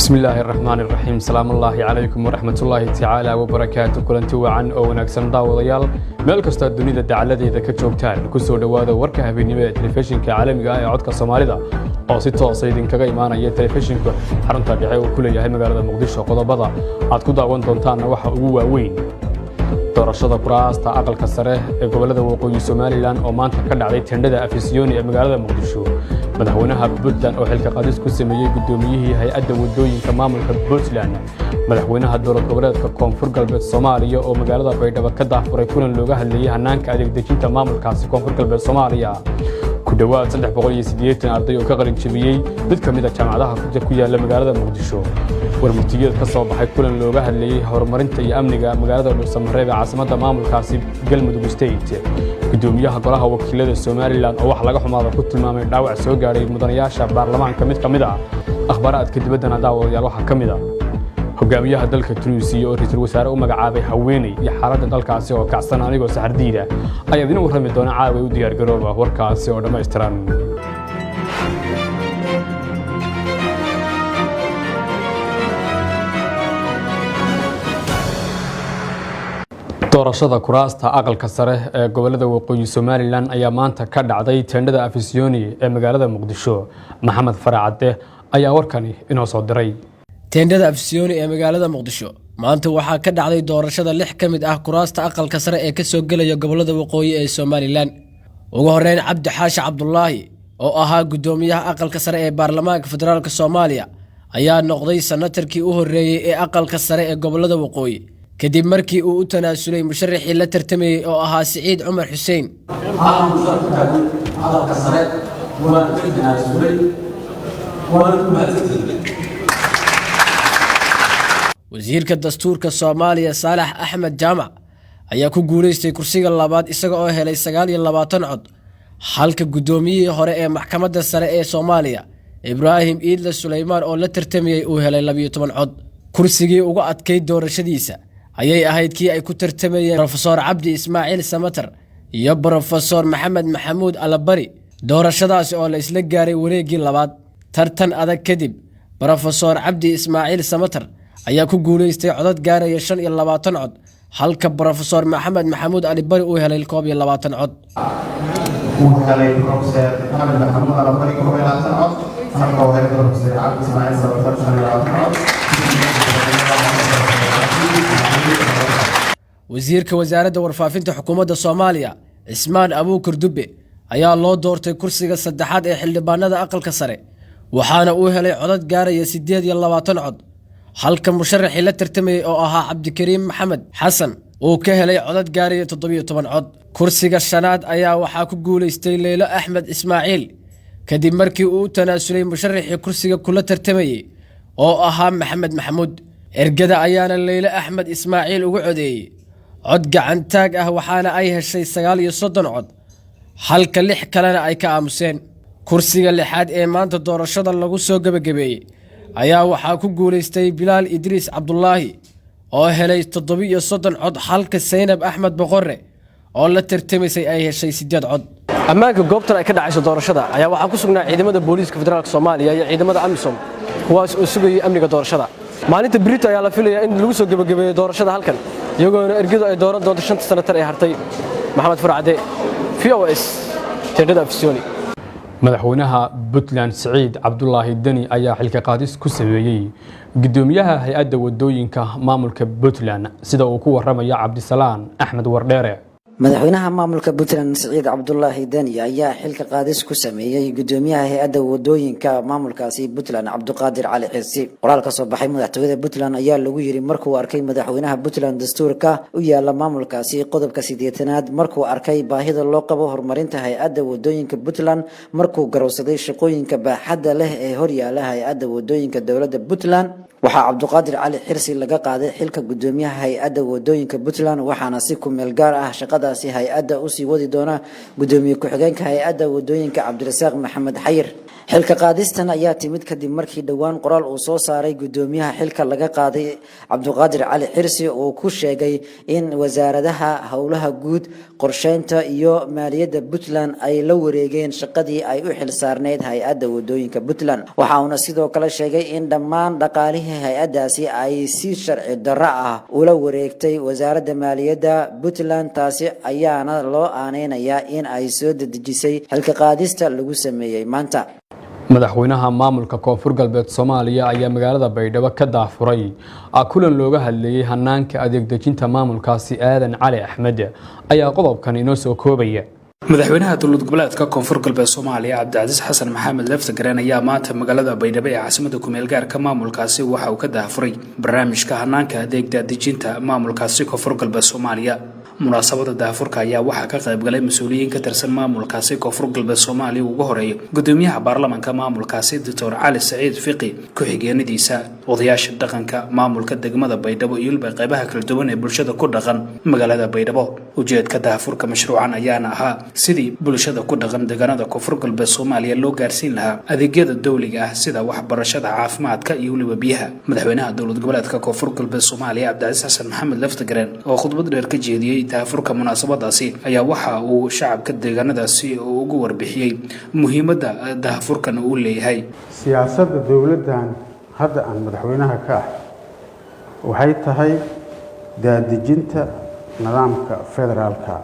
بسم الله الرحمن الرحيم سلام الله عليكم ورحمة الله تعالى وبركاته كلنتي وعن أو نكسن داوديال meel kasta dunida dacaladeeda ka joogtaan ku soo dhawaada warka habeenimo telefishinka caalamiga ah ee codka Soomaalida oo si toos ah idinkaga imaanaya telefishinka xarunta dhexe oo ku leeyahay magaalada Muqdisho qodobada aad ku daawan doontaan waxa ugu waaweyn doorashada kuraasta aqalka sare ee gobolada waqooyi Soomaaliland oo maanta ka dhacday tendhada Afisyooni ee magaalada Muqdisho madaxweynaha Puntland oo xilka qaadis ku sameeyay gudoomiyihii hay'adda wadooyinka maamulka Puntland madaxweynaha dowlad goboleedka Koonfur Galbeed Soomaaliya oo magaalada Baydhabo ka daafuray kulan looga hadlayay hanaanka adeeg dejinta maamulkaasi Koonfur Galbeed Soomaaliya ku dhawaad 380 arday oo ka qalin jabiyay mid ka mid ah jaamacadaha ku yaala magaalada Muqdisho warmutiyada ka soo baxay kulan looga hadlayay horumarinta iyo amniga magaalada Dhuusamareeb ee caasimadda maamulkaasi Galmudug State gudoomiyaha golaha wakiilada Soomaaliland oo wax laga xumaado ku tilmaamay dhaawac soo gaaray mudanayaasha baarlamaanka mid ka mid ah akhbaaraadka dibadda daawadayaal waxa ka mid ah hogaamiyaha dalka Tunisia oo ra'iisul wasaare u magacaabay haweeney iyo xaaladda dalkaasi oo kacsan anigoo saxardiida ayaa idin warrami doona caawa u diyaar garooba warkaasi oo dhameystiran doorashada kuraasta aqalka sare ee gobolada waqooyi Soomaaliland ayaa maanta ka dhacday tendhada Afisyooni ee magaalada Muqdisho Maxamed Faracade ayaa warkani inoo soo diray tendhada Afisyooni ee magaalada Muqdisho maanta waxaa ka dhacday doorashada 6 kamid ah kuraasta aqalka sare ee ka soo galaya gobolada waqooyi ee Soomaaliland ugu horeyn Cabdi Xaashi Cabdullaahi oo ahaa gudoomiyaha aqalka sare ee baarlamaanka federaalka Soomaaliya ayaa noqday senatarkii u horeeyay ee aqalka sare ee gobolada waqooyi kadib markii uu u tanaasulay musharaxii la tartamayay oo ahaa Saciid Cumar Xuseen wasiirka dastuurka Soomaaliya Saalax Axmed Jaamac ayaa ku guuleystay kursiga labaad isaga oo helay 29 cod halka gudoomiyihii hore ee maxkamadda sare ee Soomaaliya Ibraahim Iidle Suleymaan oo la tartamayay uu helay 12 cod kursigii ugu adkay doorashadiisa ayay ahayd kii ay ku tartamayeen Professor Cabdi Ismaaciil Samatar iyo Professor Maxamed Maxamuud Alabari doorashadaas oo la isla gaaray wareegii labaad tartan adag kadib Professor Cabdi Ismaaciil Samatar ayaa ku guuleystay codad gaaraya 25 cod halka Professor Maxamed Maxamuud Alabari uu helay 22 cod Professor Maxamed Maxamuud Alabari uu helay 22 cod halka uu helay Professor Cabdi Ismaaciil Samatar 22 cod wasiirka wasaaradda warfaafinta xukuumadda Soomaaliya Ismaan Abuukar Dubbe ayaa loo doortay kursiga saddexaad ee xildhibaanada aqalka sare waxaana uu helay codad gaaraya 28 cod halka musharaxii la tartamayay oo ahaa Cabdikariim Maxamed Xasan uu ka helay codad gaaraya 17 cod kursiga shanaad ayaa waxaa ku guuleystay Leylo Axmed Ismaaciil kadib markii uu u tanaasulay musharaxii kursiga kula tartamayay oo ahaa Maxamed Maxamuud ergada ayaana Leylo Axmed Ismaaciil ugu codeeyay cod gacan taag ah waxaana ay heshay 39 cod halka 6 kalena ay ka aamuseen kursiga lixaad ee maanta doorashada lagu soo gabagabeeyay ayaa waxaa ku guuleystay Bilaal Idriis Cabdullaahi oo helay 37 cod halka Saynab Axmed Boqorre oo la tartamaysay ay heshay 8 cod ammaanka goobtan ay ka dhacayso doorashada ayaa waxaa ku sugnaa ciidamada booliiska federaalka Soomaaliya iyo ciidamada AMISOM kuwaas oo sugayay amniga doorashada maalinta Brito ayaa la filayaa in lagu soo gabagabeeyo doorashada halkan iyagoo ergadu ay dooran doonto 5 senatar ee hartay Maxamed Faracade VOS tendhada Afisyooni madaxweynaha Puntland Saciid Cabdullaahi Dani ayaa xilka qaadis ku sameeyay gudoomiyaha hay'adda wadooyinka maamulka Puntland sida uu ku waramaya Cabdisalaan Axmed Wardheere madaxweynaha maamulka Puntland Saciid Cabdullaahi Dani ayaa xilka qaadis ku sameeyay gudoomiyaha hay'adda wadooyinka maamulkaasi Puntland Cabdiqaadir Cali Xirsi qoraal ka soo baxay madaxtooyada Puntland ayaa lagu yiri markuu arkay madaxweynaha Puntland dastuurka u yaala maamulkaasi qodobka 8aad markuu arkay baahida loo qabo horumarinta hay'adda wadooyinka Puntland markuu garowsaday shaqooyinka baaxadda leh ee hor yaala hay'adda wadooyinka dawladda Puntland waxaa Cabdiqaadir Cali Xirsi laga qaaday xilka gudoomiyaha hay'adda wadooyinka Puntland waxaana si ku meel gaar ah shaqadaasi hay'adda u sii wadi doona gudoomiye ku-xigeenka hay'adda wadooyinka Cabdirasaaq Maxamed Xayir xilka qaadistan ayaa timid kadib markii dhowaan qoraal uu soo saaray gudoomiyaha xilka laga qaaday Cabduqaadir Cali Xirsi oo ku sheegay in wasaaradaha howlaha guud qorsheynta iyo maaliyadda Puntland ay la wareegeen shaqadii ay u xil saarneyd hay'adda wadooyinka Puntland waxa uu sidoo kale sheegay in dhammaan dhaqaalihii hay'addaasi ay si sharci darro ah ula wareegtay wasaaradda maaliyadda Puntland taasi ayaana loo aaneynayaa in ay soo dedejisay xilka qaadista lagu sameeyay maanta madaxweynaha maamulka koonfur galbeed Soomaaliya ayaa magaalada Baydhabo ka daafuray kulan looga hadlayay hanaanka adeeg dejinta maamulkaasi Aadan Cali Axmed ayaa qodobkan inoo soo koobaya madaxweynaha dowlad goboleedka koonfur galbeed Soomaaliya Cabdicasiis Xasan Maxamed Laftagareen ayaa maanta magaalada Baydhabo ee caasimadda ku meel gaarka maamulkaasi waxa uu ka daafuray barnaamijka hanaanka adeeg dejinta maamulkaasi koonfur galbeed Soomaaliya munaasabada daafurka ayaa waxaa ka qayb galay mas'uuliyiin ka tirsan maamulkaasi koonfur galbeed Soomaaliya ugu horeeyay gudoomiyaha baarlamaanka maamulkaasi Dr. Cali Saciid Fiqi ku-xigeenadiisa odayaasha dhaqanka maamulka degmada Baydhabo iyo qaybaha kala duwan ee bulshada ku dhaqan magaalada Baydhabo ujeedka daafurka mashruucan ayaana ahaa sidii bulshada ku dhaqan deegaanada koonfur galbeed Soomaaliya loo gaarsiin lahaa adeegyada dawliga ah sida waxbarashada caafimaadka iyo waliba biyaha madaxweynaha dowlad goboleedka koonfur galbeed Soomaaliya Cabdicasiis Xasan Maxamed Laftagareen oo khudbad dheer ka jeediyay daafurka munaasabadaasi ayaa waxa uu shacabka deegaanadaasi ugu warbixiyay muhiimadda daafurkan uu leeyahay siyaasadda dawladdan hadda aan madaxweynaha ka ah waxay tahay daadejinta nidaamka federaalka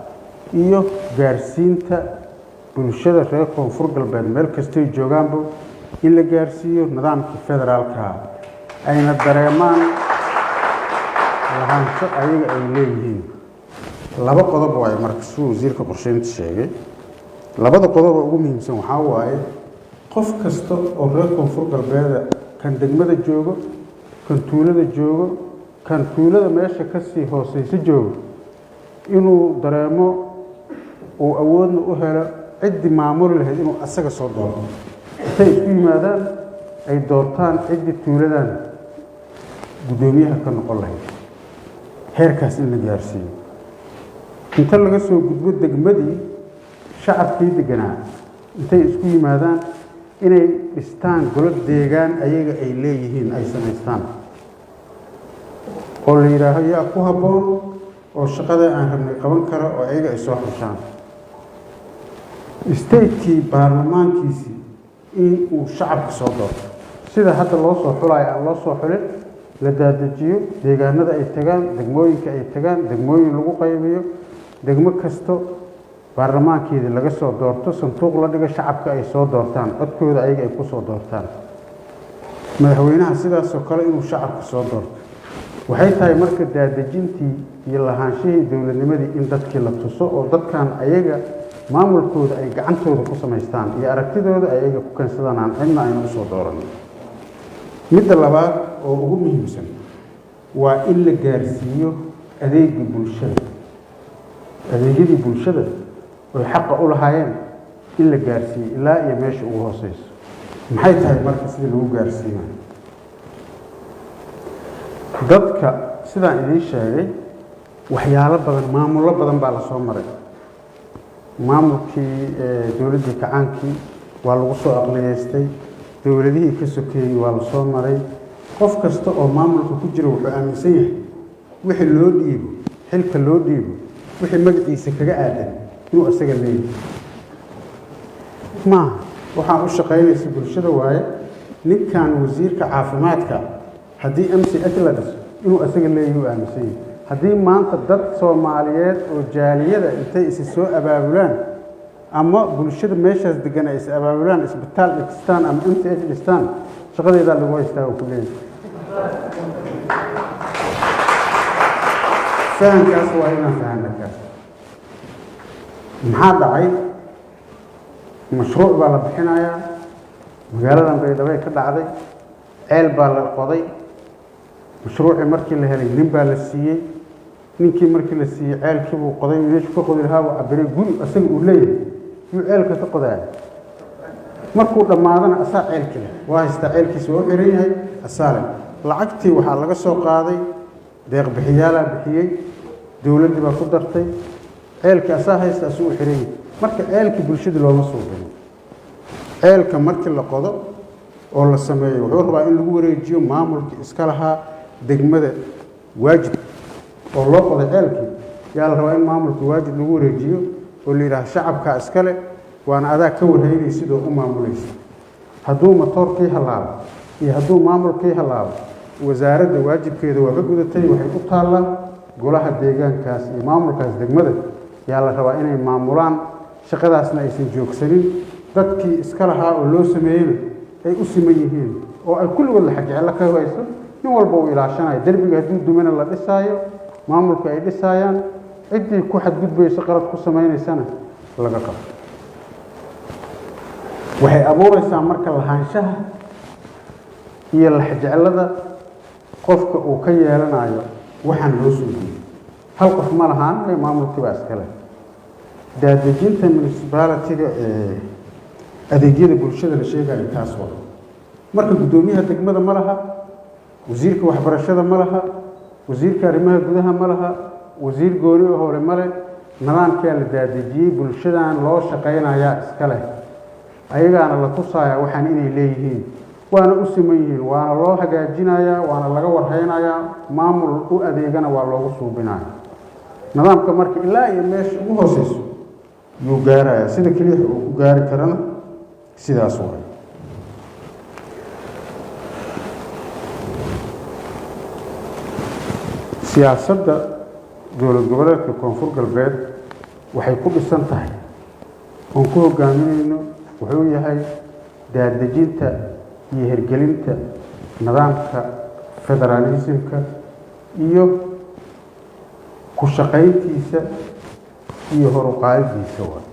iyo gaarsiinta bulshada reer koonfur galbeed meel kastay joogaanba in la gaarsiiyo nidaamka federaalka ayna dareemaan lahaansho ayaga ay leeyihiin laba qodob oo ay markasuu wasiirka qorsheynta sheegay labada qodob ugu muhiimsan waxa waaye qof kasta oo reer koonfur galbeed kan degmada joogo kan tuulada joogo kan tuulada meesha ka sii hooseysa joogo inuu dareemo oo awoodna u helo cid maamul lahayd inuu asaga soo doorto intay isku yimaadaan ay doortaan cid tuuladan gudoomiyaha ka noqon lahayd heerkaas in la gaarsiiyo inta laga soo gudbo degmadii shacabkii deganaa intay isku yimaadaan inay dhistaan golo deegaan ayaga ay leeyihiin ay samaystaan oo la yidhaaho yaa ku habboon oo shaqada aan rabnay qaban karo oo ayaga ay soo xushaan stateki baarlamaankiisii in uu shacabka soo doorto sida hadda loo soo xulayo aan loo soo xulin la daadejiyo deegaanada ay tagaan degmooyinka ay tagaan degmooyin lagu qaybiyo degmo kasto baarlamaankeeda laga soo doorto sanduuq la dhigo shacabka ay soo doortaan codkooda ayaga ay ku soo doortaan madaxweynaha sidaas oo kale inuu shacabka soo doorto waxay tahay marka daadejintii iyo lahaanshihii dowladnimadii in dadkii la tuso oo dadkan ayaga maamulkooda ay gacantooda ku samaystaan iyo aragtidooda ay ayaga ku keensadaan cidna ayna u soo dooran midda labaad oo ugu muhiimsan waa in la gaarsiiyo adeegga bulshada adeegyadii bulshada oo xaqa u lahaayeen in la gaarsiiyo ilaa iyo meesha ugu hooseyso maxay tahay marka sidii lagu gaarsiinayo dadka sidaan idiin sheegay waxyaalo badan maamullo badan baa la soo maray maamulkii dowladdii kacaankii waa lagu soo aqliyeystay dowladihii ka sokeeyey waa la soo maray qof kasta oo maamulka ku jira wuxuu aaminsan yahay wixii loo dhiibo xilka loo dhiibo wixii magaciisa kaga aadan inuu isaga leeyahay maaha waxaan u shaqaynaysa bulshada waaye ninkan wasiirka caafimaadka haddii MCH la dhiso inuu isaga leeyahay uu aaminsan yahay haddii maanta dad Soomaaliyeed oo jaaliyada intay is soo abaabulaan ama bulshada meeshaas degan ay is abaabulaan isbitaal dhistaan ama MCH dhistaan shaqadeeda lagu haystaa oo ku leeyahay fahamkaas waa inaan fahamnaa maxaa dhacay mashruuc baa la bixinayaa magaaladan Baydhabo ka dhacday ceel baa la qoday mashruuci markii la helay nin baa la siiyey ninkii markii la siiyey ceelkii buu qoday meesha ka qodi lahaa uu cabiray guri asaga uu leeyahay uu ceelka ka qodaa markuu dhamaadana asaa ceelkii leh waa haysta ceelkiisa oo xiran yahay asaale lacagtii waxaa laga soo qaaday deeq bixiyaala bixiyey dawladda baa ku dartay ceelkii asaa haysta asuu xiran yahay marka ceelkii bulshada looma soo galin ceelka markii la qodo oo la sameeyo wuxuu rabaa in lagu wareejiyo maamulkii iska lahaa degmada waajib oo loo qoday ceelkii yaa la rabaa in maamulkii waajib lagu wareejiyo oo la yidhaahdo shacabkaa iskale waana adaa ka warhaynay sidoo u maamulaysa hadduu matoorkii halaabo iyo hadduu maamulkii halaabo wasaaradda waajibkeeda waa ka gudatay waxay u taallaa golaha deegaankaas iyo maamulkaas degmada yaa la rabaa inay maamulaan shaqadaasna aysan joogsanin dadkii iska lahaa oo loo sameeyeyna ay u siman yihiin oo ay kulligood la xajecelo ka hayso nin walba uu ilaashanayo derbiga hadduu dumana la dhisaayo maamulka ay dhisaayaan ciddii ku xadgudbayso qalad ku samaynaysana laga qabo waxay abuuraysaa marka lahaanshaha iyo laxjeclada qofka uu ka yeelanayo waxaan loo soo jeeday hal qof ma lahaan ee maamulkii baa iskale daadejinta municipality-ga ee adeegyada bulshada la sheegayo taas waa marka guddoomiyaha degmada ma laha wasiirka waxbarashada ma laha wasiirka arrimaha gudaha ma laha wasiir gooni oo hore male nidaamkaa la daadejiyey bulshadan loo shaqaynayaa iska leh ayagaana la tusaaya waxaan inay leeyihiin waana u siman yihiin waana loo hagaajinayaa waana laga warhaynayaa maamul u adeegana waa loogu suubinaya nidaamka marka ilaa iyo meesha ugu hooseyso yuu gaarayaa sida keliya uu ku gaari karana sidaas waay siyaasadda dowlad goboleedka koonfur galbeed waxay ku dhisan tahay oon ku hogaaminayno wuxuu yahay daadejinta iyo hirgelinta nidaamka federaalismka iyo ku shaqayntiisa iyo horuqaadidiisa waay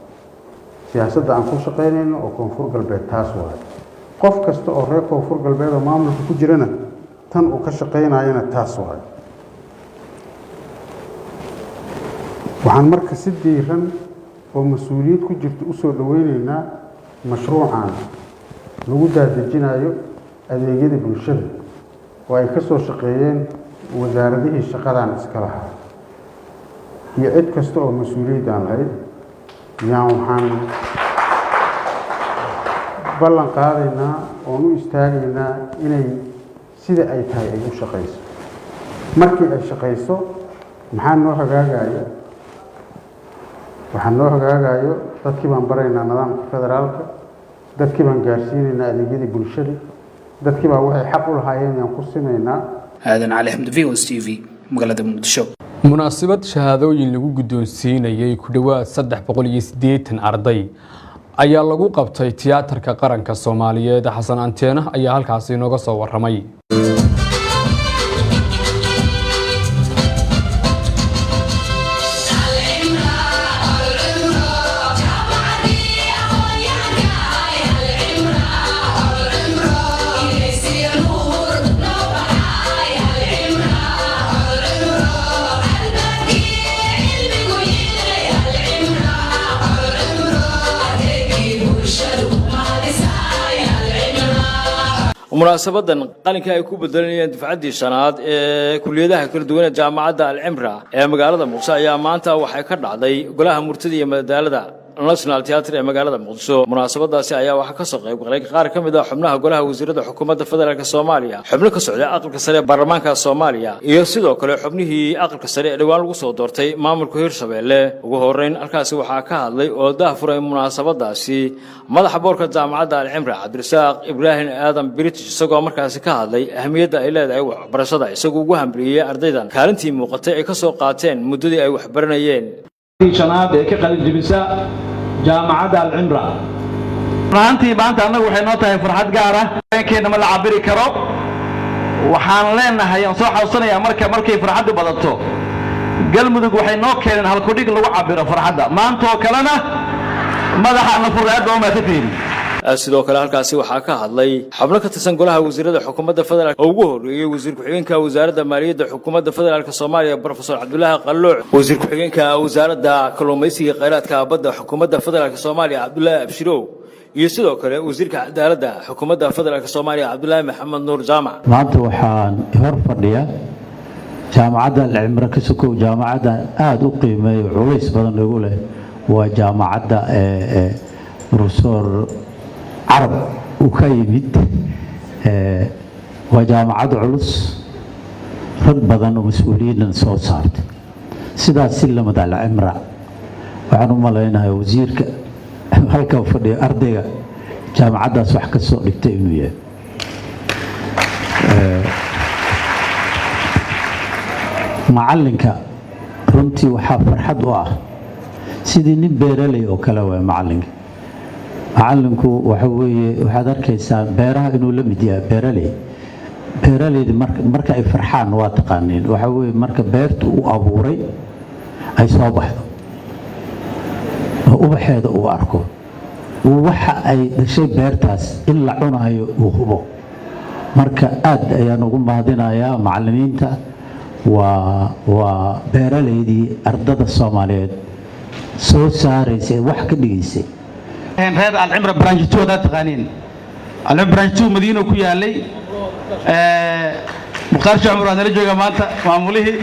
siyaasadda aan ku shaqaynayno oo koonfur galbeed taas waay qof kasta oo reer koonfur galbeed oo maamulka ku jirana tan uu ka shaqaynayana taas waay waxaan marka si diiran oo mas-uuliyad ku jirta u soo dhoweynaynaa mashruucan lagu daadejinayo adeegyada bulshada oo ay ka soo shaqeeyeen wasaaradihii shaqadan iska lahaa iyo cid kasta oo mas-uuliyaddan lahayd yaan waxaan ballan qaadaynaa oon u istaagaynaa inay sida ay tahay ay u shaqayso markii ay shaqayso maxaa noo hagaagaya waxaan noo hagaagayo dadkii baan baraynaa nidaamka federaalka dadkii baan gaarsiinaynaa adeegyadii bulshada dadkii baa waxay xaq u lahaayeen yaan ku sinaynaa aadan cali xamdi v o s t v magaalada muqdisho munaasabad shahaadooyin lagu guddoonsiinayay ku dhowaad 380 arday ayaa lagu qabtay tiyaatarka qaranka Soomaaliyeed Xasan Anteena ayaa halkaasi inooga soo waramay munaasabadan qalinka ay ku bedelanayeen dufcaddii shanaad ee kuliyadaha kala duwan ee jaamacadda Al-Cimra ee magaalada Muqdisho ayaa maanta waxay ka dhacday golaha murtida iyo madadaalada National Theatre ee magaalada Muqdisho munaasabadaasi ayaa waxa ka soo qayb galay qaar ka mid ah xubnaha golaha wasiirada xukuumadda federaalka Soomaaliya xubno ka socda aqalka sare ee baarlamaanka Soomaaliya iyo sidoo kale xubnihii aqalka sare ee dhawaan lagu soo doortay maamulka Hirshabeelle ugu horeyn halkaasi waxaa ka hadlay oo daahfuray munaasabadaasi madaxa boorka jaamacadda Al-Cimra Cabdirasaaq Ibraahim Aadan British isagoo markaasi ka hadlay ahmiyadda ay leedahay waxbarashada isagoo ugu hambaliyay ardaydan kaalintii muuqatay ay ka soo qaateen muddadii ay wax baranayeen shanaad ee ka qalin jabisa jaamacadda Al-Cimra maantii maanta anagu waxay noo tahay farxad gaar ah keenna ma la cabiri karo waxaan leenahay aan soo xasuusanayaa markay farxaddu badato galmudug waxay noo keeneen hal ku dhig lagu cabiro farxadda maanta oo kalena madaxa na furaad oo ma tafiin sidoo kale halkaasi waxaa ka hadlay xubno ka tirsan golaha wasiirada xukuumadda federaalka oo ugu horeeyay wasiir ku-xigeenka wasaaradda maaliyadda xukuumadda federaalka Soomaaliya Professor Cabdullaahi Qalluuc wasiir ku-xigeenka wasaaradda kalluumaysiga kheyraadka badda xukuumadda federaalka Soomaaliya Cabdullaahi Abshirow iyo sidoo kale wasiirka cadaaladda xukuumadda federaalka Soomaaliya Cabdullaahi Maxamed Nuur Jaamac maanta waxaan hor fadhiya jaamacadda Al-Cimra ka sokow jaamacadda aad u qiimeeyo culays badan lagu leh waa jaamacadda Professor carab uu ka yimid waa jaamacad culus rag badan oo mas-uuliyiinna soo saartay sidaas si lamid alcimra waxaan u malaynayaa wasiirka halka fadhiya ardayga jaamacaddaas wax ka soo dhigtay inuu yahay macalinka runtii waxaa farxad u ah sidii nin beeraley oo kale waa macalinku waxa weeye waxaad arkaysaa beeraha inuu la mid yahay beeraleyda marka ay farxaan waa taqaaniin waxa weeye marka beertu u abuuray ay soo baxdo oo ubaxeeda uu arko waxa ay dhashay beertaas in la cunayo uu hubo marka aad ayaan ugu mahadinayaa macallimiinta waa beeraleydii ardada Soomaaliyeed soo saaraysay wax ka dhigaysay reer alcimra branch 2 da taqaaniin alcimra branch 2 madiina ku yaalay muqtaar shacmur aan la jooga maanta maamulihii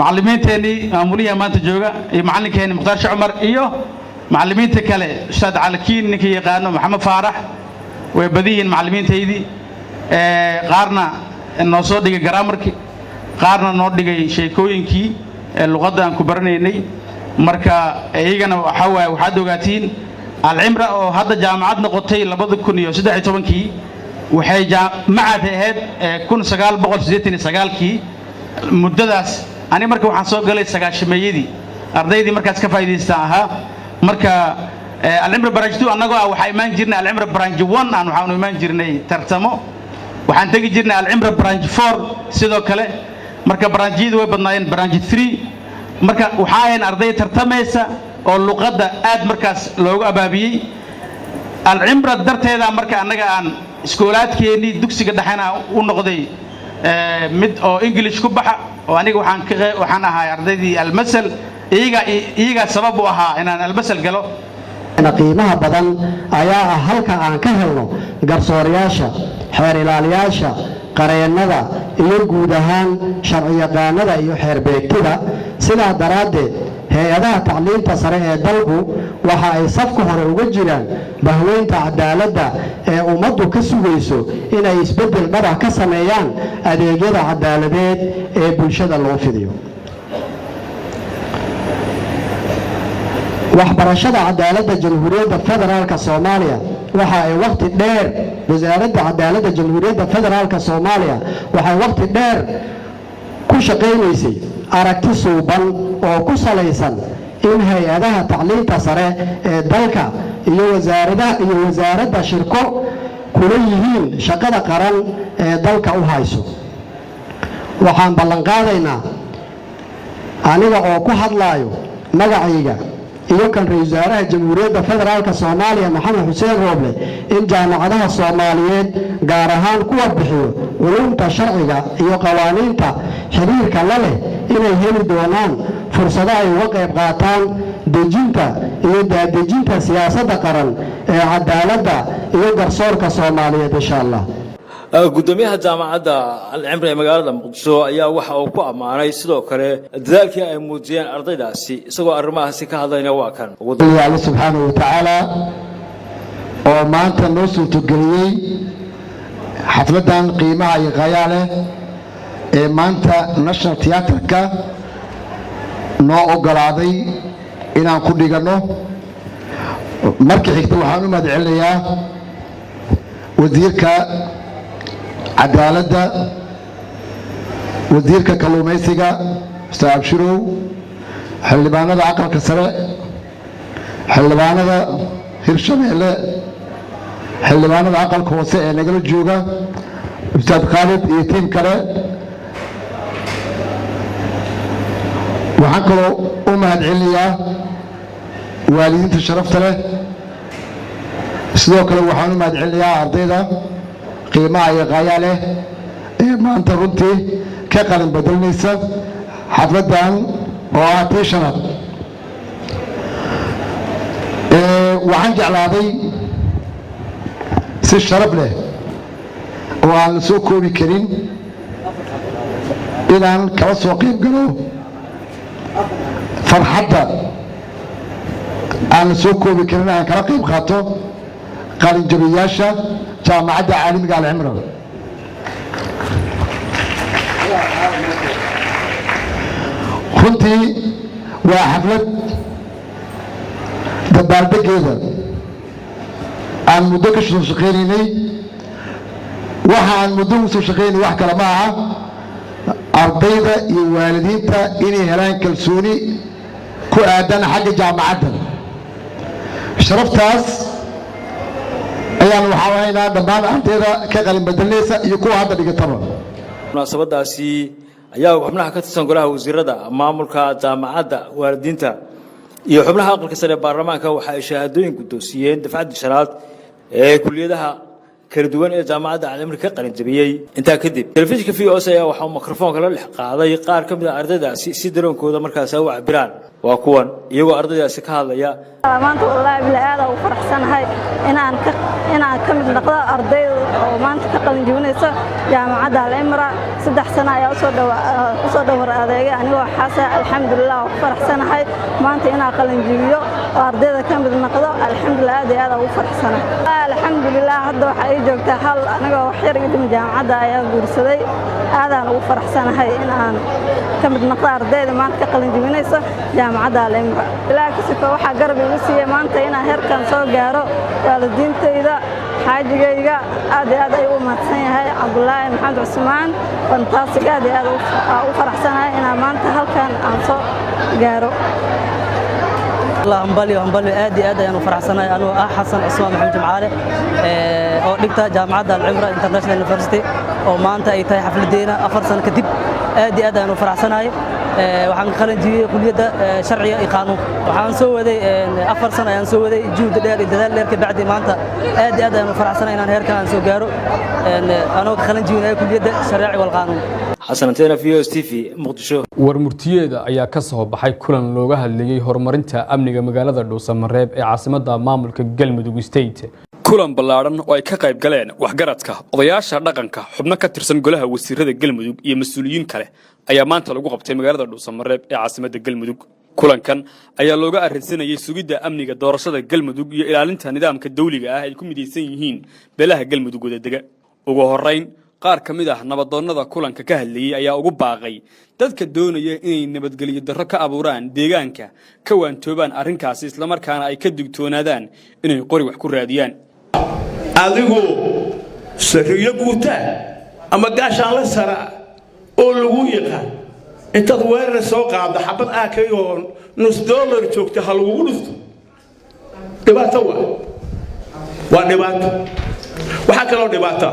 macallimiinteeni maamuliya maanta jooga iyo macallinkeeni muqtaar shacmur iyo macallimiinta kale ustaad Calakiin ninkii yaqaano Maxamed Faarax way badiyiin macallimiinteedii qaarna noo soo dhigay grammarkii qaarna noo dhigay sheekooyinkii luqadda aan ku baranaynay marka iyagana waxa waay waxaad ogaatiin alcimra oo hadda jaamacad noqotay 2013kii waxay jaamacad ahayd 1989kii muddadaas ani marka waxaan soo galay sagaashameeyadii ardaydii markaas ka faa'iideystaan ahaa marka alcimra branch 2 annagoo waxa imaan jirnay alcimra branch 1 aan waxaan imaan jirnay tartamo waxaan tagi jirnay alcimra branch 4 sidoo kale marka branchiyadu way badnaayeen branch 3 marka waxa ay arday tartamaysa oo luqadda aad markaas loogu abaabiyay alcimra darteeda marka annaga aan iskoolaadkeeni dugsiga dhaxana u noqday mid oo English ku baxa oo aniga waxaan ahaa ardaydii almasal iyaga sabab u ahaa inaan almasal galo qiimaha badan ayaa halka aan ka helno garsoorayaasha xeer ilaaliyaasha qareennada iyo guud ahaan sharci yaqaanada iyo xeer beegtida sidaa daraaddeed hay-adaha tacliinta sare ee dalku waxa ay safka hore uga jiraan bahweynta cadaaladda ee ummaddu ka sugayso inay isbeddel dhaba ka sameeyaan adeegyada cadaaladeed ee bulshada loo fidiyo waxbarashada cadaaladda jamhuuriyadda federaalka Soomaaliya waxa ay waqti dheer wasaaradda cadaaladda jamhuuriyadda federaalka Soomaaliya waxay waqti dheer ku shaqeynaysay aragti suuban oo ku salaysan in hay-adaha tacliinta sare ee dalka iyo wasaaradda shirko kula yihiin shaqada qaran ee dalka u hayso waxaan ballan qaadaynaa aniga oo ku hadlayo magacayga iyo kan ra'iisul wasaaraha jamhuuriyadda federaalka Soomaaliya Maxamed Xuseen Rooble in jaamacadaha Soomaaliyeed gaar ahaan kuwa bixiyo culuumta sharciga iyo qawaaniinta xiriirka la leh inay heli doonaan fursado ay uga qayb qaataan dejinta iyo daadejinta siyaasadda qaran ee cadaaladda iyo garsoorka Soomaaliyeed insha Allah gudoomiyaha jaamacadda alcimra ee magaalada muqdisho ayaa waxa uu ku ammaanay sidoo kale dadaalkii ay muujiyeen ardaydaasi isagoo arrimahaasi ka hadlayna waa kan Allah subhanahu wa ta'ala oo maanta noo suurtageliyay xafladan qiimaha iyo qaayaa leh ee maanta National Theatre-ka noo ogolaaday inaan ku dhigano markii xigta waxaan u mahadcelinayaa wasiirka cadaaladda wasiirka kalluumaysiga Ustaad Abshirow xildhibaanada aqalka sare xildhibaanada Hirshabeelle xildhibaanada aqalka hoose ee nagala jooga Ustaad Khalid iyo tiim kale waxaan kaloo u mahadcelinayaa waalidiinta sharafta leh sidoo kale waxaan u mahadcelinayaa ardayda qiimaha iyo qaayaa leh ee maanta runtii ka qalin bedelinaysa xafladan oo ah tii shanaad waxaan jeclaaday si sharaf leh oo aan la soo koobi karin inaan kala soo qayb galo farxadda aan la soo koobi karin aan kala qayb qaato qalinjabiyaasha jaamacadda caalamiga alcimra. runtii waa xaflad dabaaldegeeda aan muddo ka soo shaqaynaynay. waxa aan muddo u soo shaqaynay wax kale ma aha ardayda iyo waalidiinta inay helaan kalsooni ku aadan xagga jaamacadda. sharaftaas ayaan waxaa wahaynaa dhammaan ardayda ka qalin bedelaysa iyo kuwa hadda dhigataba. munaasabadaasi ayaa xubnaha ka tirsan golaha wasiirada maamulka jaamacadda waalidiinta iyo xubnaha aqalka sare ee baarlamaanka waxa ay shahaadooyin guddoonsiiyeen dafcadda shanaad ee kulliyadaha kala duwan ee jaamacadda caalamka ka qalin jabiyay. intaa kadib telefishinka VOS ayaa waxa uu mikrofoonka la dhex qaaday qaar ka mid ah ardaydaasi si dareenkooda markaas u cabiraan. waa kuwan iyagoo ardaydaasi ka hadlaya. maanta wallaahi bilaa aad u faraxsanahay inaan ka mid noqdo ardayda oo maanta ka qalin jabinaysa jaamacadda Al-Imra. 3 sano ayaa usoo dhawr adeegay anigoo xaasa alxamdulillah oo faraxsanahay maanta inaan qalin jabiyo oo ardayda ka mid noqdo. alxamdulillah aad u faraxsanahay. alxamdulillah hadda waxa ay joogtaa hal anigoo wax yar idin jaamacadda ayaa guursaday. aadaan ugu faraxsanahay inaan ka mid noqdo ardayda maanta ka qalin jabinaysa jaamacadda Al-Imra. ilaa kasoo waxa garab igu siiyay maanta inaan heerkan soo gaaro waalidiintayda xaajigayga aad ay u mahadsan yahay Cabdullaahi Maxamed Cusmaan. fantastic aad u faraxsanahay inaan maanta halkan aan soo gaaro. الله أمبالي آد أنا فرحسنا أنا حسن عثمان محمد جمعالي أو دكتور جامعة العمرة انترناشونال يونيفرسيتي أو ما أنت أي تاي حفل دينا أفر سنة كتب آد أنا فرحسنا وحن خلنجي كلية شرعية قانون وحن سوى ذي أفر سنة ينسوى ذي جود الدلال لك بعد ما أنت آد أنا فرحسنا إن هيرك أنا سوجارو أنا خلنجي كلية شرعية والقانون. xasanteena VOS TV muqdisho. warmurtiyeeda ayaa ka soo baxay kulan looga hadlayay horumarinta amniga magaalada Dhuusamareeb ee caasimadda maamulka Galmudug State. kulan ballaaran oo ay ka qayb galeen waxgaradka odayaasha dhaqanka xubno ka tirsan golaha wasiirada Galmudug iyo mas'uuliyiin kale ayaa maanta lagu qabtay magaalada Dhuusamareeb ee caasimadda Galmudug. kulankan ayaa looga arrinsanayay sugidda amniga doorashada Galmudug iyo ilaalinta nidaamka dawliga ah ay ku midaysan yihiin beelaha Galmudug wadaaga. ugu horeyn qaar ka mid ah nabadoonnada kulanka ka hadlayay ayaa ugu baaqay dadka doonaya inay nabadgelyo darro ka abuuraan deegaanka ka waantoobaan arrinkaasi isla markaana ay ka digtoonaadaan inay qori wax ku raadiyaan. adigu sariyo guuta ama gaashaan la sara oo lagu yaqaan intaad weerar soo qaado xabad aakayo $1 joogta hal ugu dhufto dhibaato waa dhibaato. waxa kale oo dhibaato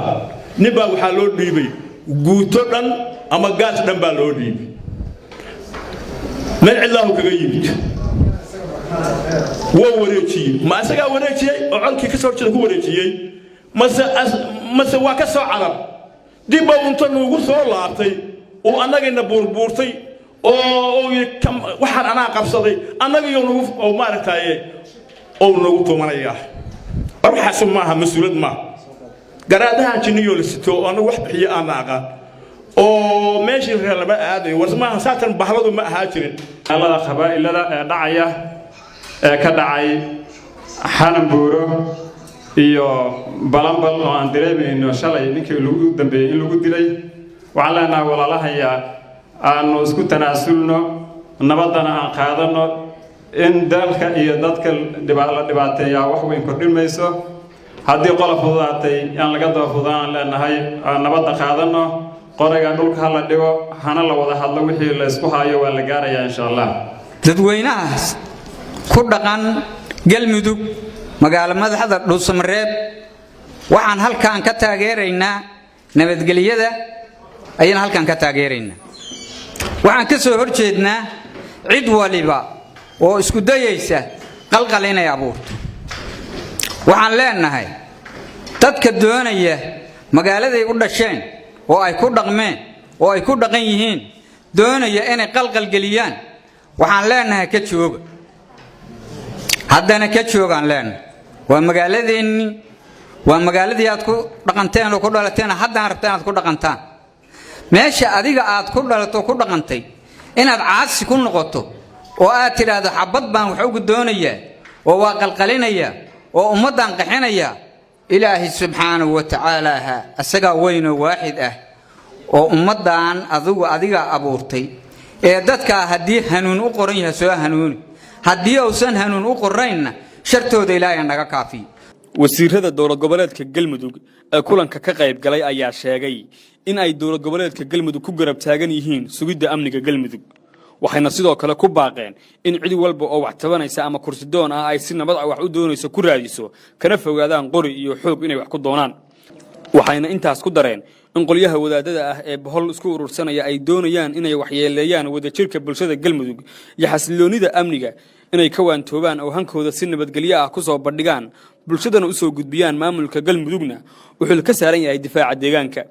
niba waxa loo dhiibay guuto dhan ama gaas dhan baa loo dhiibay meel ilaahu kaga yimid waa wareejiyay ma asaga wareejiyay oo colkii ka soo jeeda ku wareejiyay mase waa ka soo carab dib uu inta nuugu soo laabtay oo annagina burburtay oo waxaan anaa qabsaday annaga iyo nugu oo maaragtay oo nugu tumanaya waxaas maaha mas'uuliyad ma garaadahan jiniyo la sito oo anagu wax bixiyo aan aqaan oo meeshii reelaba aaday warsmaha saatan bahladu ma aha jirin alada qabaa'ilada dhacaya ka dhacay xananbuuro iyo balanbal oo aan dareemayno shalay ninkii lagu dambeeyay in lagu dilay waxaan leenahay walaalahaya aanu isku tanaasulno nabadana aan qaadano in dalka iyo dadka dhibaateeya wax weyn kordhin mayso haddii qolof fudaatay aan laga daba fudaan leenahay nabadda qaadano qoriga dhulka hala dhigo hana la wada hadlo wixii la isku haayo waa la gaarayaa insha Allah. dadweynahaas ku dhaqan Galmudug magaalo madaxda Dhuusamareeb waxaan halkaan ka taageeraynaa nabadgelyada ayaan halkaan ka taageeraynaa. waxaan ka soo horjeednaa cid waliba oo isku dayaysa qalqal inay abuurto. waxaan leenahay dadka doonaya magaaladay u dhasheen oo ay ku dhaqmeen oo ay ku dhaqan yihiin doonaya inay qalqal geliyaan waxaan leenahay ka jooga haddana ka joogaan leenahay waa magaaladeennii waa magaaladii aad ku dhaqanteen oo ku dhalateen haddana rabtaan aad ku dhaqantaan meesha adiga aad ku dhalato ku dhaqantay inaad caasi ku noqoto oo aad tiraahdo xabad baan wax ugu doonayaa oo waa qalqalinaya oo ummadan qaxinaya ilaahi subxaanahu wa tacaalaaha asagaa weynoo waaxid ah oo ummaddan adiga abuurtay ee dadkaa haddii hanuun u qoran yahay soo hanuuni haddii uusan hanuun u qoraynna shartooda ilaahay naga kaafiyo wasiirada dowlad goboleedka galmudug ee kulanka ka qayb galay ayaa sheegay in ay dowlad goboleedka galmudug ku garab taagan yihiin sugidda amniga galmudug waxayna sidoo kale ku baaqeen in cid walba oo wax tabanaysa ama kursi doon ah ay si nabad ah wax u doonayso ku raadiso kana fogaadaan qori iyo xoog inay wax ku doonaan waxayna intaas ku dareen in qolyaha wadaadada ah ee bohol isku urursanaya ay doonayaan inay waxyeeleeyaan wadajirka bulshada galmudug iyo xasiloonida amniga inay ka waantoobaan oo hankooda si nabadgelyo ah ku soo bandhigaan bulshadana u soo gudbiyaan maamulka galmudugna wuxuu ka saaran yahay difaaca deegaanka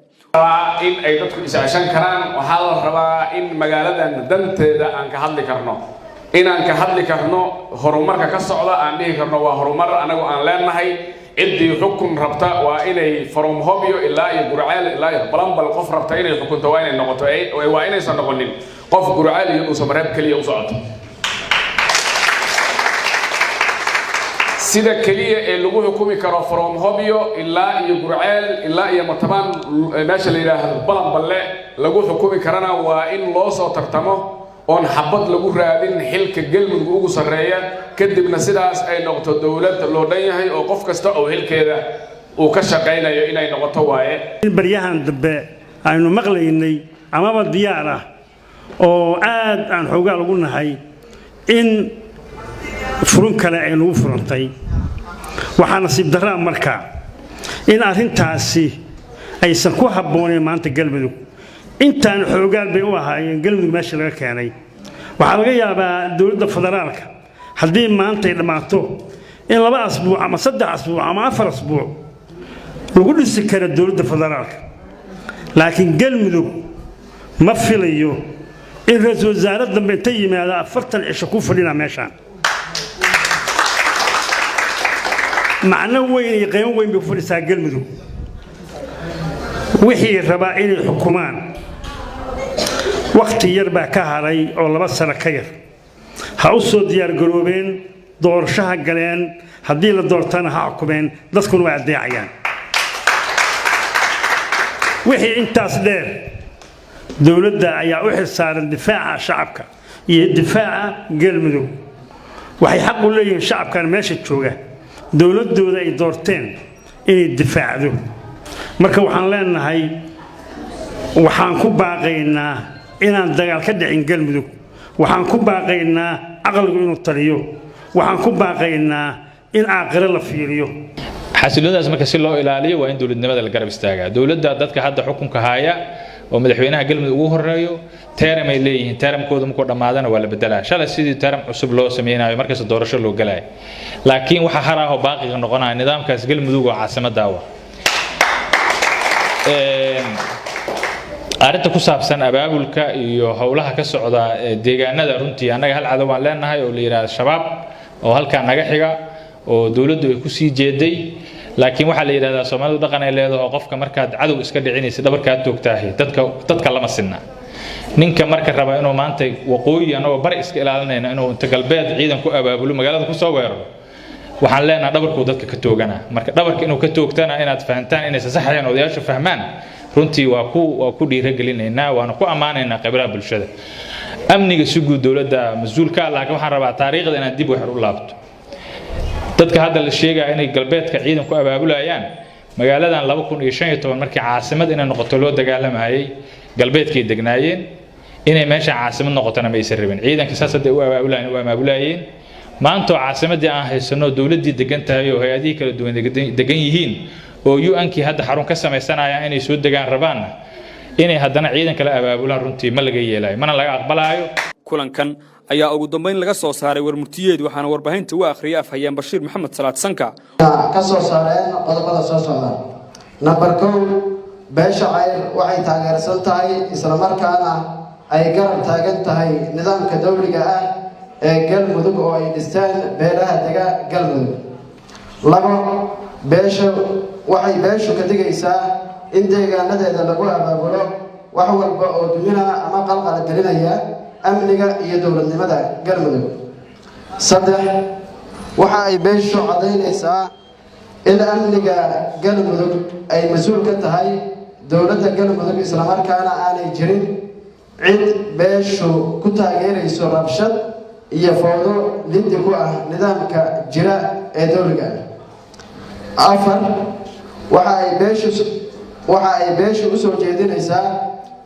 in ay dadku isashan karaan waxaa la rabaa in magaaladan danteeda aan ka hadli karno inaan ka hadli karno horumarka ka socda aan dhihi karno waa horumar anagu aan leenahay ciddii xukun rabta waa inay from hobyo ilaa iyo gurceel ilaa iyo balambal qof rabta inay xukunto waa inay noqoto waa inaysan noqonin qof gurceel iyo dhuusamareeb keliya u socoto sida kaliya ee lagu xukumi karo from hobyo ilaa iyo gurceel ilaa iyo matabaan meesha la yiraahdo balanballe lagu xukumi karana waa in loo soo tartamo oon xabad lagu raadin xilka galmudug ugu sareeya kadibna sidaas ay noqoto dawlad loo dhan yahay oo qof kasta oo xilkeeda uu ka shaqeynayo inay noqoto waaye baryahan dambe aynu maqlaynay amaba diyaar ah oo aad aan xoogaa lagu nahay in furun kale ay nagu furantay waxaa nasiib darraa markaa in arrintaasi aysan ku habbooneen maanta galmudug intaan xoogaal bay u ahaayeen galmudug meesha laga keenay waxaa laga yaabaa dowladda federaalka haddii maanta ay dhammaato in 2 asbuuc ama 3 asbuuc ama 4 asbuuc lagu dhisi karo dowladda federaalka laakiin galmudug ma filayo in ra'iisul wasaare dambe inta yimaada 40 cisho ku fadhina meeshaan macna weyn iyo qiimo weyn bay fadhisaa galmudug wixii rabaa inay xukumaan waqti yar baa ka haray oo 2 sano ka yar ha u soo diyaar garoobeen doorashaha galeen haddii la doortana ha xukumeen dadkuna waa adeecayaan wixii intaas dheer dowladda ayaa u xilsaaran difaaca shacabka iyo difaaca galmudug waxay xaq u leeyihiin shacabkan meesha jooga dowladooda ay doorteen inay difaacdo marka waxaan leenahay waxaan ku baaqaynaa inaan dagaal ka dhicin galmudug waxaan ku baaqaynaa aqalku inuu taliyo waxaan ku baaqaynaa in aakhiro la fiiriyo xasiloonadaas marka si loo ilaaliyo waa in dowladnimada la garab istaagaa dowladda dadka hadda xukunka haya oo madaxweynaha galmudug ugu horeeyo teeram ay leeyihiin teeramkooda markuu dhamaadana waa la bedelaa shalay sidii teeram cusub loo sameeyay markaas doorasho loo galay laakiin waxa haraaho baaqiga noqonaya nidaamkaas galmudug oo caasimada ah arinta ku saabsan abaabulka iyo howlaha ka socda deegaanada runtii anaga hal cadow aan leenahay oo la yiraahdo shabaab oo halka naga xiga oo dawladdu ay ku sii jeeday laakiin waxa la yiraahdaa Soomaalidu dhaqan ay leedahay qofka markaad cadow iska dhicinaysa dhabarka toogtaahay dadka lama sinna ninka marka raba inuu maanta waqooyi anoo bar iska ilaalinayna inuu inta galbeed ciidan ku abaabulo magaalada ku soo weeraro waxaan leenahay dhabarku dadka ka toogana marka dhabarka inuu ka toogtana inaad fahantaan inay saxayaan odayaashu fahmaan runtii waa ku dhiirigelinaynaa waana ku amaanaynaa khibrada bulshada amniga si guud dawladda mas'uulka laakiin waxaan rabaa taariikhda inaan dib wax u laabto dadka hadda la sheegay inay galbeedka ciidan ku abaabulayaan magaaladan 2015 markii caasimad inay noqoto loo dagaalamayay galbeedkii degnaayeen inay meesha caasimad noqotana ma aysan rabin ciidanka siyaasadda u abaabulayeen maanta caasimadii aan haysano dawladii degan tahay oo hay'adaha kala duwan degan yihiin oo UN-kii hadda xarun ka samaysanaya inay soo degaan rabaan inay haddana ciidan kala abaabulaan runtii ma laga yeelayo mana laga aqbalayo kulankan ayaa ugu dambeyn laga soo saaray warmurtiyeed waxaana warbaahinta u akhriyay afhayeen Bashiir Maxamed Salaad Sanka ka soo saareen qodobada soo socda number 2 beesha cayr waxay taageersan tahay isla markaana ay garab taagan tahay nidaamka dawliga ah ee galmudug oo ay dhistaan beelaha dega galmudug labo beesha waxay beeshu ka digaysaa in deegaanadeeda lagu abaabulo wax walba oo dumina ama qalqal gelinaya amniga iyo dawladnimada galmudug saddex waxa ay beeshu cadeynaysaa in amniga galmudug ay mas-uul ka tahay dowladda galmudug islamarkaana aanay jirin cid beeshu ku taageerayso rabshad iyo fowdo liddi ku ah nidaamka jira ee dowliga ah. 4 waxa ay beeshu u soo jeedinaysaa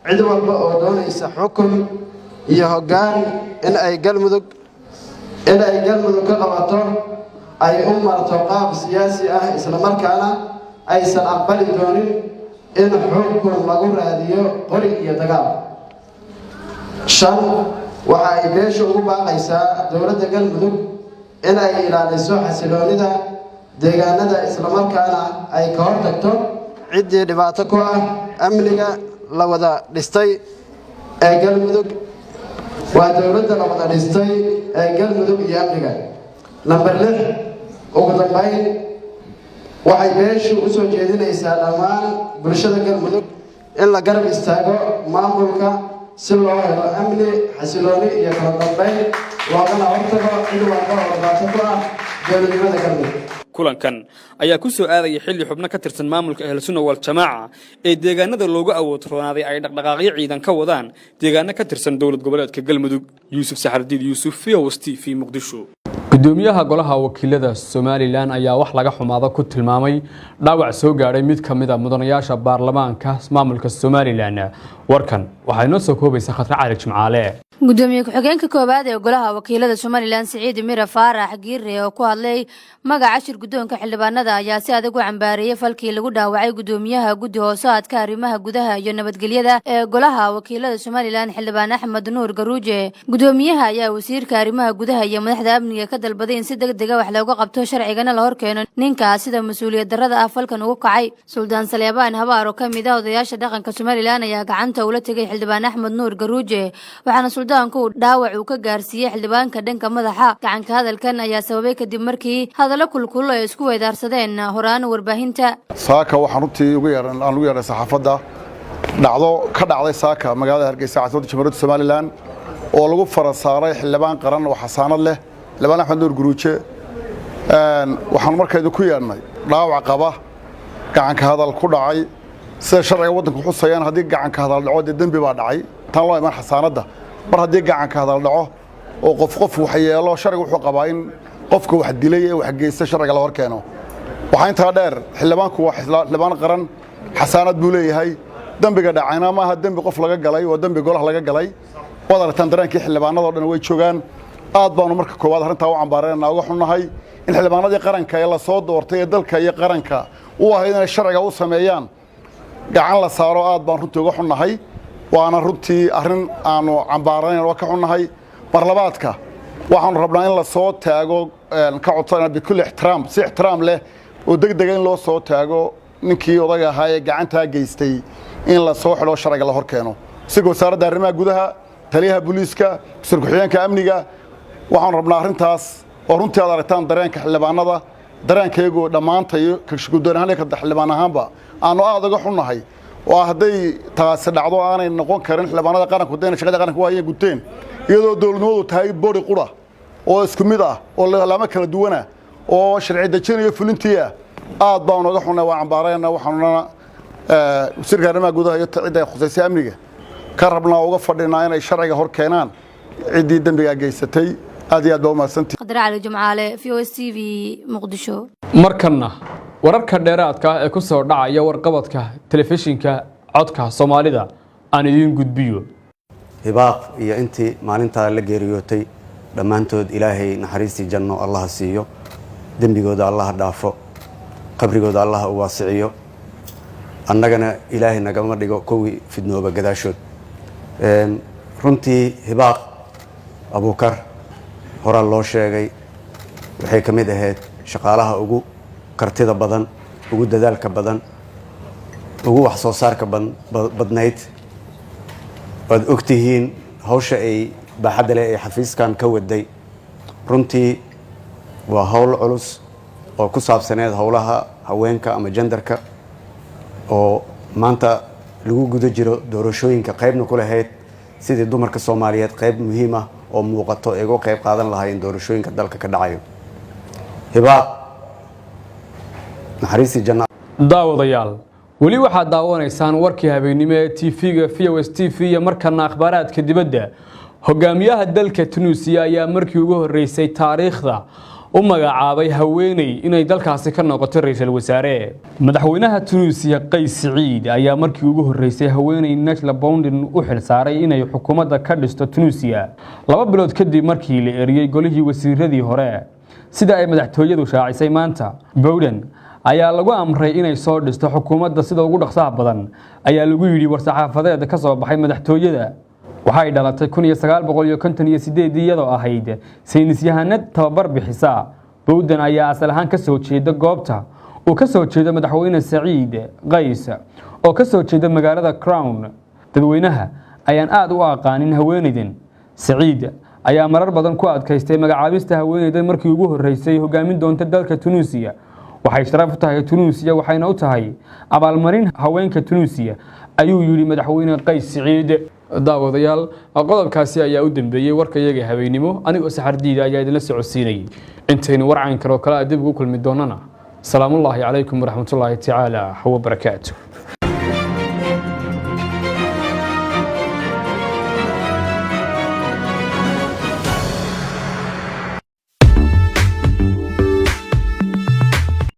cid walba oo doonaysa xukun iyo hoggaan in ay galmudug ka qabato ay u marto qaab siyaasi ah islamarkaana aysan aqbali doonin in xukun lagu raadiyo qori iyo dagaal. 5 waxa ay beeshu ugu baaqaysaa dowladda galmudug in ay ilaaliso xasiloonida deegaanada islamarkaana ay ka hortagto ciddii dhibaato ku ah amniga la wada dhistay ee galmudug. waa dowladda la wada dhistay ee galmudug iyo amniga. Number 6 ugu dambeyn waxay beeshu u soo jeedinaysaa dhammaan bulshada galmudug in la garab istaago maamulka si loo helo amni, xasilooni iyo kala dambeyn loogana hortago cid walba oo dhibaato ku ah dowladnimada galmudug. kulankan ayaa ku soo aadaya xilli xubno ka tirsan maamulka Ahl Sunna wal Jamaaca ee deegaanada loogu awood roonaaday ay dhaqdhaqaaqyo ciidan ka wadaan deegaano ka tirsan dowlad goboleedka Galmudug. Yuusuf Saxardiid Yuusuf VOST fi Muqdisho. gudoomiyaha golaha wakiilada Soomaaliland ayaa wax laga xumaado ku tilmaamay dhaawac soo gaaray mid ka mid ah mudanayaasha baarlamaanka maamulka Soomaaliland. warkan waxay noo soo koobaysaa Khadra Cali Jimcaale. gudoomiye ku-xigeenka koobaad ee golaha wakiilada Soomaaliland Siciid Mira Faarax Giire oo ku hadlay magaca shir gudoonka xildhibaanada ayaa si adag u cambaariyay falkii lagu dhaawacay gudoomiyaha guddi hoosaadka arrimaha gudaha iyo nabadgelyada ee golaha wakiilada Soomaaliland xildhibaan Axmed Nuur Garuuje. gudoomiyaha ayaa wasiirka arrimaha gudaha iyo madaxda amniga ka dalbaday in si degdeg ah wax looga qabto sharcigana la horkeeno ninkaas sida mas'uuliyad darrada ah falkan ugu kacay. Suldaan Saleebaan Habaar oo kamid ah odayaasha dhaqanka Soomaaliland ayaa gacanta ula tagay xildhibaan Axmed Nuur Garuuje waxaana suldaanku dhaawac uu ka gaarsiiyay xildhibaanka dhanka madaxa. gacanka hadalkan ayaa sababay kadib markii hadallo kulkul ay isku weydaarsadeen horaan warbaahinta. saaka waxaan runtii ugu yeeray saxaafadda dhacdo ka dhacday saaka magaalada Hargeysa caasimada Jamhuuriyadda Soomaaliland oo lagu farasaaray xildhibaan qaran oo xasaanad leh xildhibaan Axmed Nuur Garuuje. waxaan markaydu ku yeernay dhaawac qaba gacanka hadal ku dhacay sida sharciga waddanku xusayaan haddii gacanka hadal dhaco dee dembi baa dhacay tan loo iman xasaanadda mar haddii gacanka hadal dhaco oo qof wax yeelo sharciga wuxuu qabaa in qofka wax dilay ee wax geystay sharciga la hor keeno. waxaa intaa dheer xildhibaanku waa xildhibaan qaran xasaanad buu leeyahay dembiga dhacayna maaha dembi qof laga galay waa dembi golaha laga galay. waad aragtaan dareenkii xildhibaanadoo dhan way joogaan. aad baanu marka koowaad arrintaa u cambaareenna uga xunnahay in xildhibaanadii qaranka ee la soo doortay ee dalka iyo qaranka u ahayd inay sharciga u sameeyaan gacan la saaro. aad baan runtii uga xunnahay waana runtii arrin aanu cambaaranayn oo ka xunnahay. marlabaadka waxaanu rabnaa in la soo taago ka codsana bikulli ixtiraam si ixtiraam leh oo degdega in loo soo taago ninkii odaga ahaa ee gacantaa geystay in la soo xidho sharciga la hor keeno. isaga wasaaradda arrimaha gudaha taliyaha booliiska wasiir ku-xigeenka amniga waxaanu rabnaa arrintaas oo runtii aad aragtaan dareenka xildhibaanada dareenkaygoo dhammaantayo gudoon ahaan ka xildhibaan ahaanba aanu aad uga xunnahay oo hadday taasi dhacdo aanay noqon karin xildhibaanada qaranku dayna shaqada qaranka waa ay guteen iyadoo dowladnimadu tahay boori qura oo isku mid ah oo laamo kala duwana oo sharci dejinayo fulintii ah. aad baan uga xunnay waa cambaarayna waxaanuna wasiirka arrimaha gudaha iyo cidda khuseysay amniga ka rabnaa uga fadhinaa inay sharciga hor keenaan ciddii dembiga geysatay. aad iyo aad baa u mahadsantihiin. Khadra Cali Jimcaale VOST TV Muqdisho. markanna wararka dheeraadka ee ku soo dhacaya warqabadka telefishinka codka Soomaalida aan idin gudbiyo. hibaaq iyo intii maalinta la geeriyootay dhammaantood ilaahay naxariistii janno Allah siiyo dembigooda Allah dhaafo qabrigooda Allah u waasiciyo annagana ilaahay nagama dhigo kuwii fidnooba gadaashood. runtii hibaaq Abuukar horaa loo sheegay waxay ka mid ahayd shaqaalaha ugu kartida badan ugu dadaalka badan ugu wax soo saarka badnayd. waad ogtihiin hawsha ay baaxadda leh ee xafiiskan ka waday runtii waa hawl culus oo ku saabsaneed howlaha haweenka ama genderka oo maanta lagu guda jiro doorashooyinka qaybna ku lahayd sidii dumarka Soomaaliyeed qayb muhiim ah oo muuqato ay uga qayb qaadan lahaayeen doorashooyinka dalka ka dhacayo. hibaaq naxariistii janna daawadayaal weli waxaad daawanaysaan warkii habeenimo ee TV-ga VOS TV iyo markana akhbaaraadka dibadda hogaamiyaha dalka Tunisia ayaa markii ugu horeysay taariikhda u magacaabay haweeney inay dalkaasi ka noqoto ra'iisul wasaare madaxweynaha Tunisia Qays Saciid ayaa markii ugu horeysay haweeney Najla Boundin u xil saaray inay xukuumadda ka dhisto Tunisia 2 bilood kadib markii la eriyay golihii wasiiradii hore sida ay madaxtooyadu shaacisay maanta Boundin ayaa lagu amray inay soo dhisto xukuumadda sida ugu dhaqsaha badan ayaa lagu yiri war-saxaafadeed ka soo baxay madaxtooyada waxay dhalatay 1958 iyadoo ahayd saynis yahanad tababar bixisa Boundin ayaa asal ahaan ka soo jeeda goobta oo ka soo jeeda madaxweyne Saciid Qays oo ka soo jeeda magaalada Crown dadweynaha ayaan aad u aqaanin haweeneydan Saciid ayaa marar badan ku adkaystay magacaabista haweeneydan markii ugu horeysay hogaamin doonta dalka Tunisia waxay sharaf u tahay Tunisia waxayna u tahay abaalmarin haweenka Tunisia ayuu yiri madaxweyne Qays Saciid daawadayaal qodobkaasi ayaa u dambeeyay warkayaga habeenimo anigoo saxardiida ayaa idin la socodsiinay intaynu warcan karo kala dib ugu kulmi doonana salaamullaahi calaykum waraxmatullaahi tacaala wa barakaatuh